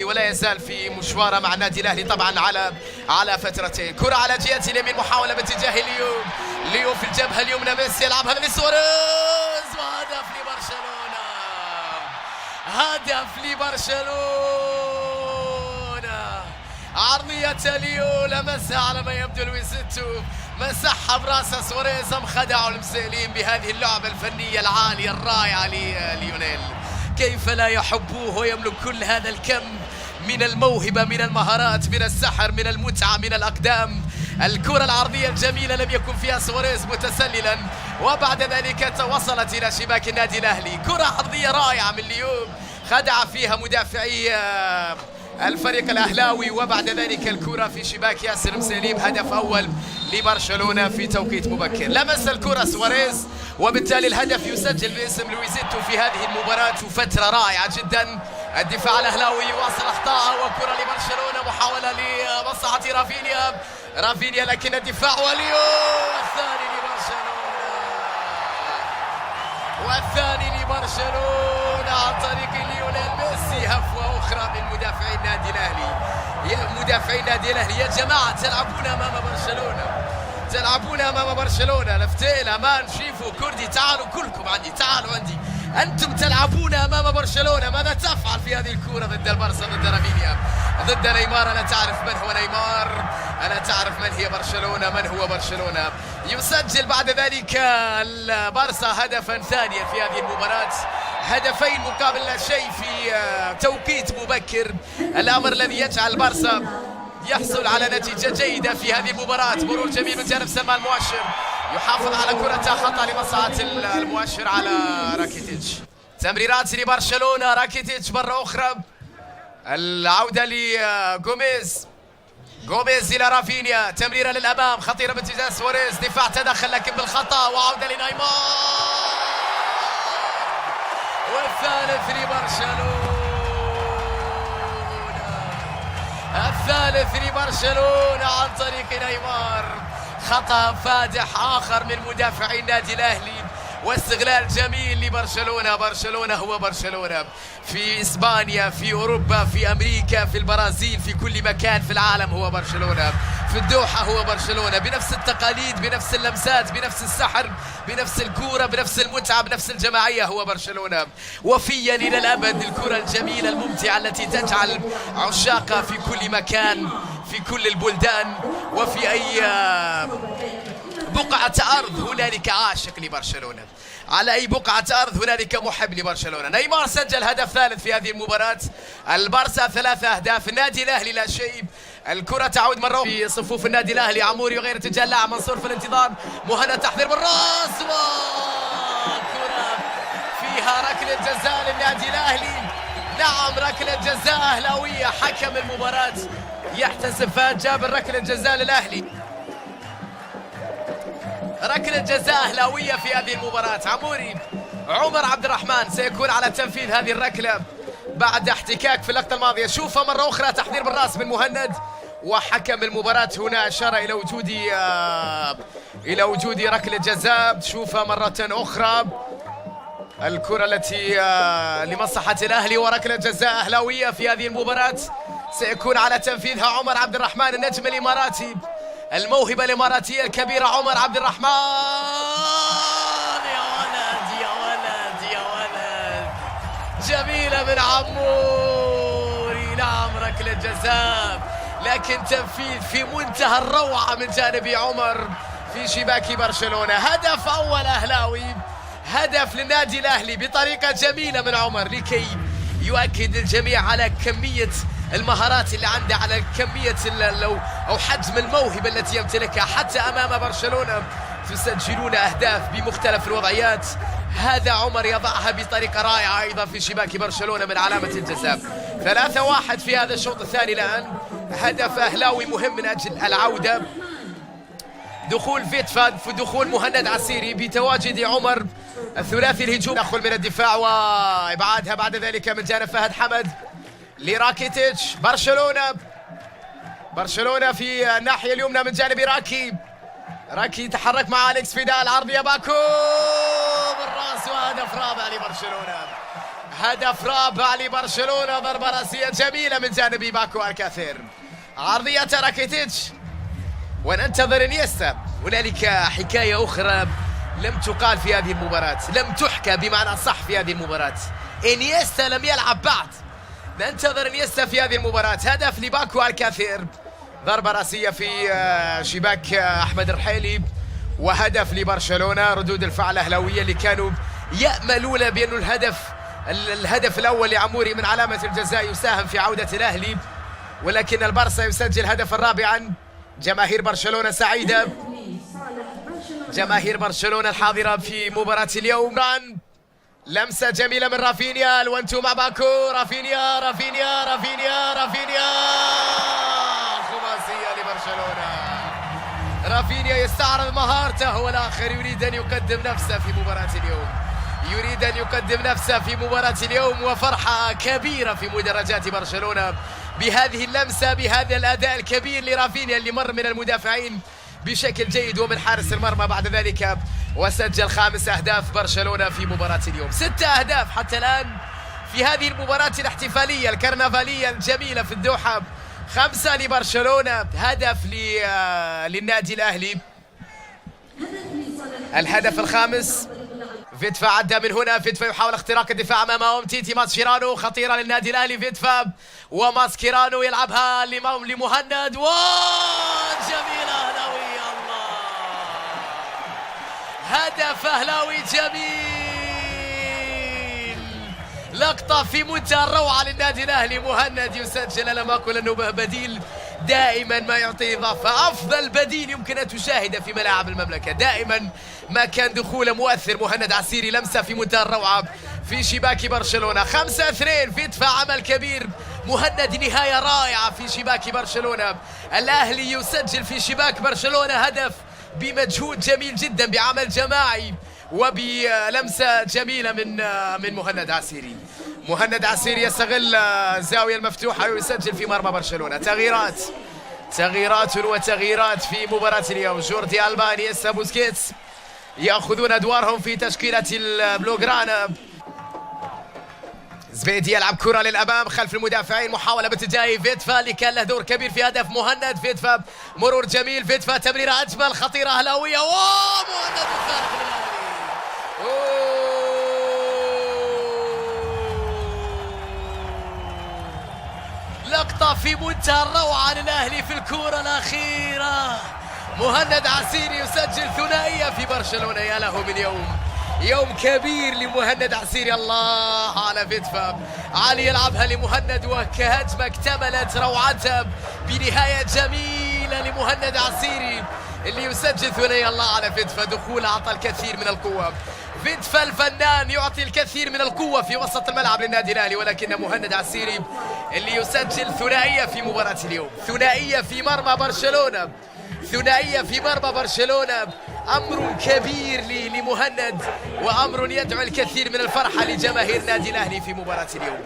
ولا يزال في مشواره مع النادي الاهلي طبعا على فترتين. كرة على جهة اليمين، محاولة باتجاه ليو في الجبهة اليمنى، ميسي يلعبها لسواريز وهدف لبرشلونة. هدف لبرشلونة، عرضية ليو لمسها على ما يبدو لويزيتو، مسحها براسه سواريز، خدعوا المسائلين بهذه اللعبة الفنية العالية الرائعة ليونيل. كيف لا يحبوه ويملك كل هذا الكم من الموهبة، من المهارات، من السحر، من المتعة، من الأقدام. الكرة العرضية الجميلة لم يكن فيها سواريز متسللا، وبعد ذلك وصلت إلى شباك النادي الأهلي. كرة عرضية رائعة من ليوب، خدع فيها مدافعي الفريق الأهلاوي، وبعد ذلك الكرة في شباك ياسر مسليم. هدف أول لبرشلونة في توقيت مبكر. لمس الكرة سواريز، وبالتالي الهدف يسجل باسم لويزيتو في هذه المباراة، وفترة رائعة جدا. الدفاع الأهلاوي يواصل أخطاءه، وكرة لبرشلونة، محاولة لمصلحة رافينيا لكن الدفاع وليو، والثاني لبرشلونة عن طريق ليونيل ميسي. هفوة أخرى من مدافعي النادي الأهلي. يا مدافعي النادي الأهلي يا جماعة، تلعبون أمام برشلونة. لفتين أمان، شيفو، كردي، تعالوا كلكم عندي، تعالوا عندي. أنتم تلعبون أمام برشلونة. ماذا تفعل في هذه الكرة ضد البارسا، ضد رافينيا، ضد نيمار؟ ألا تعرف من هو نيمار؟ ألا تعرف من هي برشلونة؟ من هو برشلونة؟ يسجل بعد ذلك البارسا هدفا ثانيا في هذه المباراة، هدفين مقابل لا شيء في توقيت مبكر، الأمر الذي يجعل البارسا يحصل على نتيجة جيدة في هذه المباراة. مرور جميل من جانب سلمان مؤشر، يحافظ على كرة خطأ لمصلحة المؤشر على راكيتيتش. تمريرات لبرشلونة، راكيتيتش مرة أخرى، العودة لغوميز إلى رافينيا، تمريرة للأمام خطيرة باتجاه سواريز، دفاع تدخل لكن بالخطأ، وعودة لنيمار، والثالث لبرشلونة عن طريق نيمار. خطأ فادح آخر من مدافعي النادي الأهلي، واستغلال جميل لبرشلونة. برشلونة هو برشلونة في إسبانيا، في أوروبا، في أمريكا، في البرازيل، في كل مكان في العالم هو برشلونة. في الدوحة هو برشلونة، بنفس التقاليد، بنفس اللمسات، بنفس السحر، بنفس الكورة، بنفس المتعة، بنفس الجماعية هو برشلونة. وفيا إلى الأبد، الكرة الجميلة الممتعة التي تجعل عشاقها في كل مكان، في كل البلدان، وفي أي بقعة أرض هنالك عاشق لبرشلونة، على أي بقعة أرض هنالك محب لبرشلونة. نيمار سجل هدف ثالث في هذه المباراة. البارسا 3 أهداف، النادي الأهلي لا شيء. الكرة تعود مرة في صفوف النادي الأهلي، عموري يغير اتجاه اللاعب منصور في الانتظار، مهند تحضير بالراس، وكرة فيها ركلة جزاء للنادي الأهلي. نعم، ركلة جزاء أهلاوية، حكم المباراة يحتسب فهد جابر ركلة جزاء للأهلي. ركلة جزاء أهلاوية في هذه المباراة. عموري عمر عبد الرحمن سيكون على تنفيذ هذه الركلة بعد احتكاك في اللقطة الماضية. شوفها مرة أخرى، تحضير بالراس من مهند، وحكم المباراة هنا أشار إلى وجود ركلة جزاء. شوفها مرة أخرى، الكرة التي لمصلحة الأهلي، وركلة جزاء أهلاوية في هذه المباراة سيكون على تنفيذها عمر عبد الرحمن، النجم الإماراتي، الموهبة الإماراتية الكبيرة عمر عبد الرحمن. يا ولد جميلة من عموري. نعم، ركلة جزاء، لكن تنفيذ في منتهى الروعة من جانب عمر في شباك برشلونة. هدف أول أهلاوي، هدف للنادي الأهلي بطريقة جميلة من عمر، لكي يؤكد الجميع على كمية المهارات اللي عنده، على كمية أو حجم الموهبة التي يمتلكها. حتى أمام برشلونة تسجلون أهداف بمختلف الوضعيات، هذا عمر يضعها بطريقة رائعة أيضا في شباك برشلونة من علامة الجزاء. 3-1 في هذا الشوط الثاني الآن، هدف أهلاوي مهم من أجل العودة. دخول فيتفاد، في دخول مهند عسيري بتواجد عمر، الثلاثي الهجوم. دخل من الدفاع وإبعادها بعد ذلك من جانب فهد حمد لراكيتيتش. برشلونة في الناحية اليمنى من جانب راكي يتحرك مع أليكس فيدال، عرضية باكو بالراس، وهدف رابع لبرشلونة. هدف رابع لبرشلونة، ضربة راسية جميلة من جانب باكو الكاثير، عرضية راكيتيتش وننتظر انيستا. هنالك حكاية أخرى لم تقال في هذه المباراة، لم تحكى بمعنى صح في هذه المباراة. انيستا لم يلعب بعد، ننتظر انيستا في هذه المباراة. هدف لباكو الكاثير، ضربة راسية في شباك أحمد الرحيلي، وهدف لبرشلونة. ردود الفعل الأهلاوية اللي كانوا يأملون بأن الهدف الأول لعموري من علامة الجزاء يساهم في عودة الأهلي، ولكن البارسا يسجل هدف الرابع. جماهير برشلونة سعيدة، جماهير برشلونة الحاضرة في مباراة اليوم. لمسة جميلة من رافينيا، الوانتو مع باكو، رافينيا رافينيا رافينيا رافينيا، خماسية لبرشلونة. رافينيا يستعرض مهارته، والآخر يريد أن يقدم نفسه في مباراة اليوم، يريد أن يقدم نفسه في مباراة اليوم، وفرحة كبيرة في مدرجات برشلونة بهذه اللمسة، بهذا الأداء الكبير لرافينيا اللي مر من المدافعين بشكل جيد ومن حارس المرمى بعد ذلك، وسجل 5 أهداف برشلونة في مباراة اليوم. 6 أهداف حتى الآن في هذه المباراة الاحتفالية الكرنفالية الجميلة في الدوحة. 5 لبرشلونة، هدف للنادي الأهلي. الهدف الخامس، فيتفا عدى من هنا، فيتفا يحاول اختراق الدفاع امامه، تيتي ماسكيرانو، خطيره للنادي الاهلي، فيتفا وماسكيرانو يلعبها لمهند، جميله اهلاويه، الله، هدف اهلاوي جميل، لقطه في منتهى الروعه للنادي الاهلي. مهند يسجل، لم اقل انه بديل، دائما ما يعطي اضافه، افضل بديل يمكن ان تشاهده في ملاعب المملكه، دائما ما كان دخوله مؤثر. مهند عسيري، لمسه في منتهى الروعه في شباك برشلونه. 5-2، فيتفا عمل كبير، مهند نهايه رائعه في شباك برشلونه. الاهلي يسجل في شباك برشلونه هدف بمجهود جميل جدا، بعمل جماعي وبلمسه جميله من مهند عسيري. مهند عسيري يستغل الزاويه المفتوحه ويسجل في مرمى برشلونه. تغييرات وتغييرات في مباراه اليوم. جوردي ألبا، انيستا، بوسكيتس يأخذون أدوارهم في تشكيلة البلوغرانا. زبيدي يلعب كرة للأمام خلف المدافعين، محاولة باتجاه فيتفا اللي كان له دور كبير في هدف مهند. فيتفا مرور جميل، فيتفا تمريرة أجمل، خطيرة أهلاوية، مهند خارج الأهلي. لقطة في منتهى الروعة للأهلي في الكرة الأخيرة. مهند عسيري يسجل ثنائية في برشلونة، يا له من يوم كبير لمهند عسيري. الله على فيتفا، علي يلعبها لمهند وكهجمة اكتملت روعتها بنهاية جميلة لمهند عسيري اللي يسجل ثنائية. الله على فيتفا، دخول أعطى الكثير من القوة. فيتفا الفنان يعطي الكثير من القوة في وسط الملعب للنادي الأهلي، ولكن مهند عسيري اللي يسجل ثنائية في مباراة اليوم، ثنائية في مرمى برشلونة، ثنائية في مرمى برشلونة. أمر كبير لمهند، وأمر يدعو الكثير من الفرحة لجماهير نادي الأهلي في مباراة اليوم.